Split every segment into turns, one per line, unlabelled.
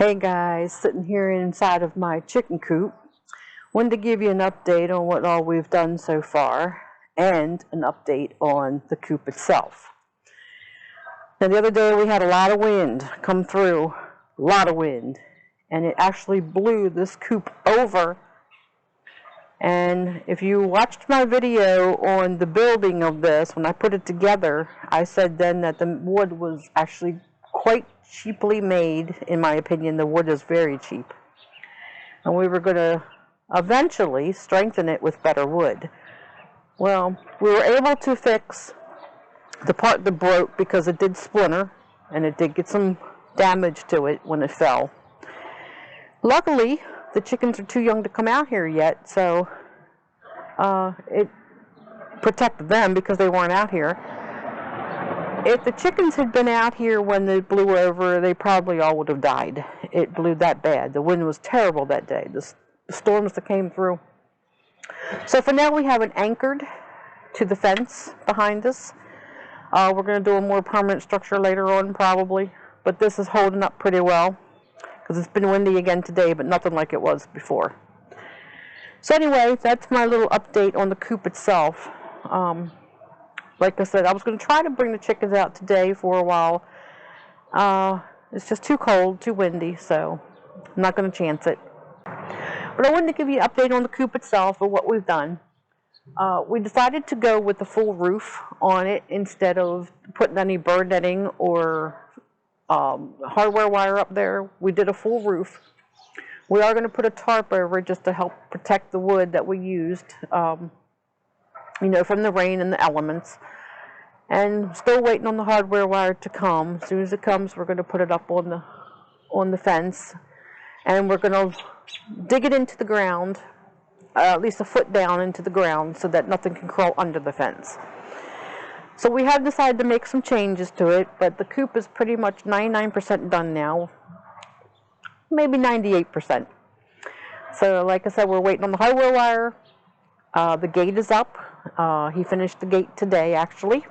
Hey guys, sitting here inside of my chicken coop. Wanted to give you an update on what all we've done so far and an update on the coop itself. Now the other day we had a lot of wind come through, a lot of wind, and it actually blew this coop over. And if you watched my video on the building of this, when I put it together, I said then that the wood was actually quite cheaply made. In my opinion, the wood is very cheap. And we were going to eventually strengthen it with better wood. Well, we were able to fix the part that broke because it did splinter and it did get some damage to it when it fell. Luckily, the chickens are too young to come out here yet, so it protected them because they weren't out here. If the chickens had been out here when they blew over, they probably all would have died. It blew that bad. The wind was terrible that day, the storms that came through. So for now we have it anchored to the fence behind us. We're going to do a more permanent structure later on probably, but this is holding up pretty well because it's been windy again today, but nothing like it was before. So anyway, that's my little update on the coop itself. Like I said, I was going to try to bring the chickens out today for a while. It's just too cold, too windy, so I'm not going to chance it. But I wanted to give you an update on the coop itself and what we've done. We decided to go with the full roof on it instead of putting any bird netting or hardware wire up there. We did a full roof. We are going to put a tarp over it just to help protect the wood that we used, from the rain and the elements. And still waiting on the hardware wire to come. As soon as it comes, we're going to put it up on the fence, and we're going to dig it into the ground, at least a foot down into the ground, so that nothing can crawl under the fence. So we have decided to make some changes to it, but the coop is pretty much 99% done now, maybe 98%. So like I said, we're waiting on the hardware wire. The gate is up. He finished the gate today, actually.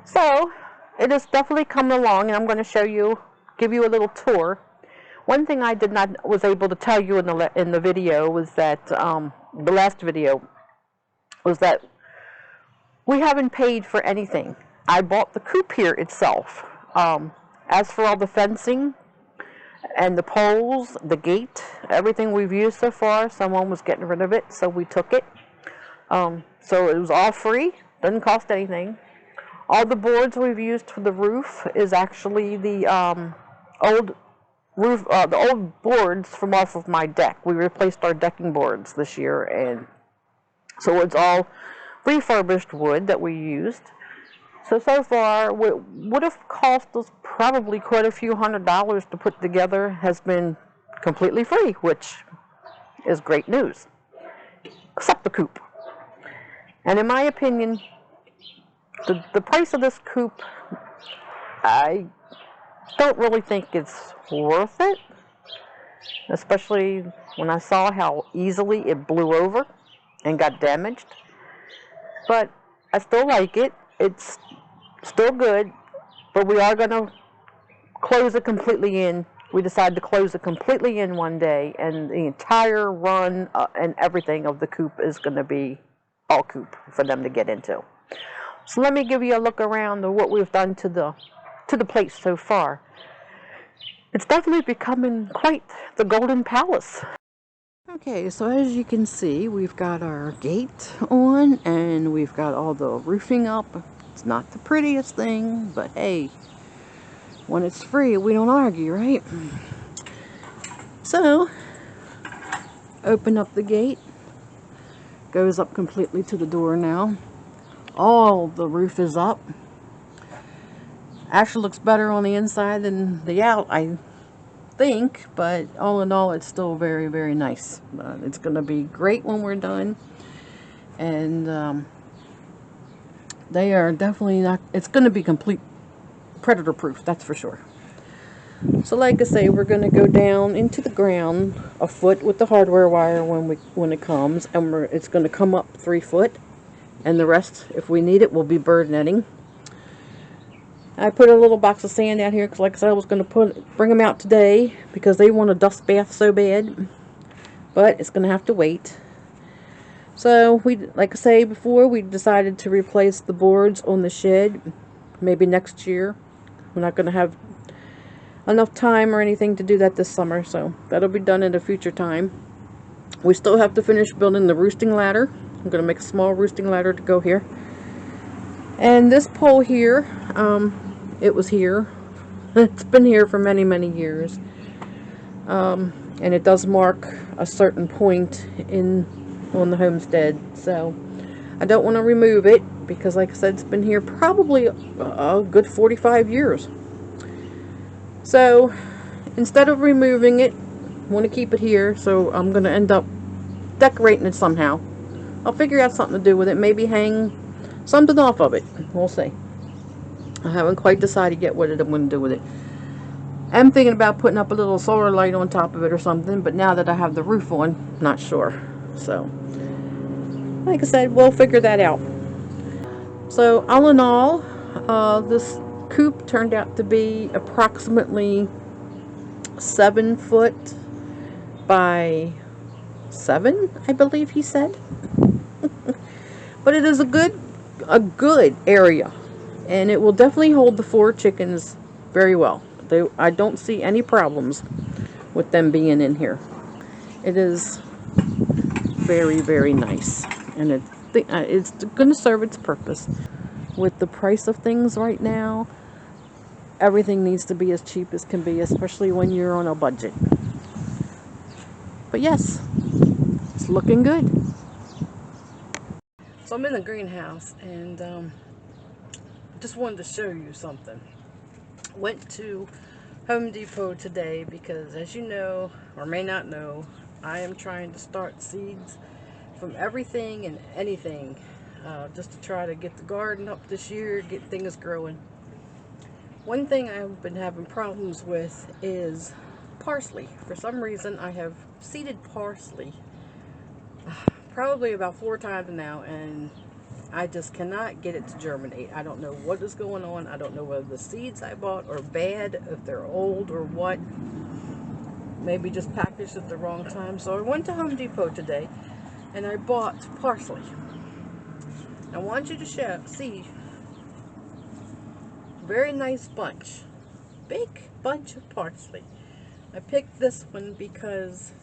So it is definitely coming along, and I'm going to give you a little tour. One thing I was able to tell you in the video was that the last video was that we haven't paid for anything. I bought the coop here itself. As for all the fencing and the poles, the gate, everything we've used so far, someone was getting rid of it, so we took it. So it was all free, doesn't cost anything. All the boards we've used for the roof is actually the old boards from off of my deck. We replaced our decking boards this year, and so it's all refurbished wood that we used. So far, what would have cost us probably quite a few $100s to put together has been completely free, which is great news, except the coop. And in my opinion, the price of this coop, I don't really think it's worth it, especially when I saw how easily it blew over and got damaged. But I still like it. It's still good, but we are going to close it completely in. We decided to close it completely in one day, and the entire run and everything of the coop is going to be all coop for them to get into. So let me give you a look around of what we've done to the place so far. It's definitely becoming quite the Golden Palace. Okay, so as you can see, we've got our gate on and we've got all the roofing up. It's not the prettiest thing, but hey, when it's free, we don't argue, right? So, open up the gate. Goes up completely to the door now. All the roof is up. Actually looks better on the inside than the out, I think, but all in all, it's still very, very nice. It's going to be great when we're done, and they are definitely not, it's going to be complete predator proof, that's for sure. So like I say, we're going to go down into the ground a foot with the hardware wire when it comes, and it's going to come up 3 foot, and the rest, if we need it, will be bird netting. I put a little box of sand out here because, like I said, I was going to bring them out today because they want a dust bath so bad. But it's going to have to wait. So, like I say before, we decided to replace the boards on the shed maybe next year. We're not going to have enough time or anything to do that this summer, so that'll be done at a future time. We still have to finish building the roosting ladder. I'm going to make a small roosting ladder to go here. And this pole here, it was here. It's been here for many, many years. And it does mark a certain point on the homestead, so I don't want to remove it because, like I said, it's been here probably a good 45 years. So instead of removing it, I want to keep it here, so I'm going to end up decorating it somehow. I'll figure out something to do with it, maybe hang something off of it. We'll see. I haven't quite decided yet what I'm going to do with it. I'm thinking about putting up a little solar light on top of it or something, but now that I have the roof on, not sure. So, like I said, we'll figure that out. So, all in all, this coop turned out to be approximately 7 foot by 7, I believe he said. But it is a good area, and it will definitely hold the 4 chickens very well. I don't see any problems with them being in here. It is very, very nice, and it's going to serve its purpose. With the price of things right now, everything needs to be as cheap as can be, especially when you're on a budget. But yes, it's looking good. So I'm in the greenhouse, and just wanted to show you something. Went to Home Depot today because, as you know, or may not know, I am trying to start seeds from everything and anything, just to try to get the garden up this year, get things growing. One thing I've been having problems with is parsley. For some reason, I have seeded parsley probably about 4 times now, and I just cannot get it to germinate. I don't know what is going on. I don't know whether the seeds I bought are bad, if they're old or what. Maybe just packaged at the wrong time. So I went to Home Depot today and I bought parsley. I want you to see. Very nice bunch. Big bunch of parsley. I picked this one because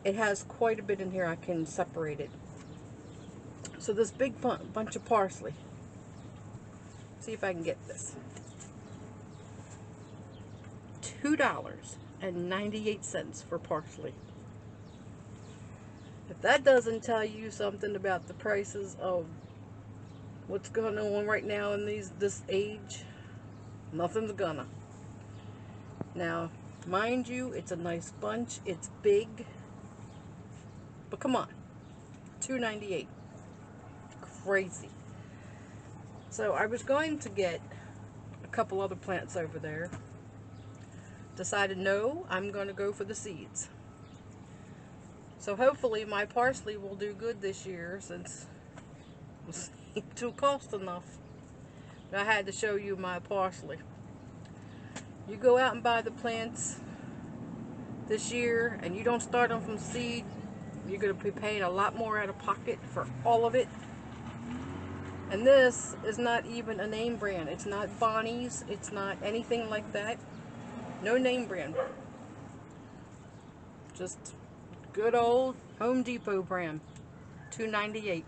it has quite a bit in here. I can separate it. So this big bunch of parsley. See if I can get this. $2.98 for parsley. If that doesn't tell you something about the prices of what's going on right now in this age, nothing's gonna. Now, mind you, it's a nice bunch. It's big. But come on. $2.98. Crazy. So I was going to get a couple other plants over there. Decided no, I'm going to go for the seeds. So hopefully my parsley will do good this year, since it seemed to cost enough. But I had to show you my parsley. You go out and buy the plants this year and you don't start them from seed, you're going to be paying a lot more out of pocket for all of it. And this is not even a name brand. It's not Bonnie's. It's not anything like that. No name brand. Just good old Home Depot brand. $2.98.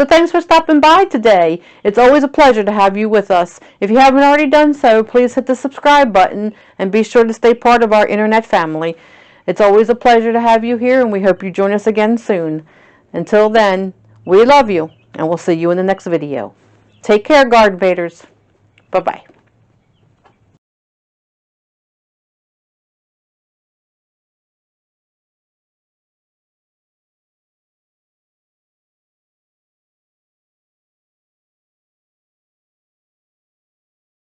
thanks for stopping by today. It's always a pleasure to have you with us. If you haven't already done so, please hit the subscribe button and be sure to stay part of our internet family. It's always a pleasure to have you here, and we hope you join us again soon. Until then, we love you, and we'll see you in the next video. Take care, Garden Vaders. Bye-bye.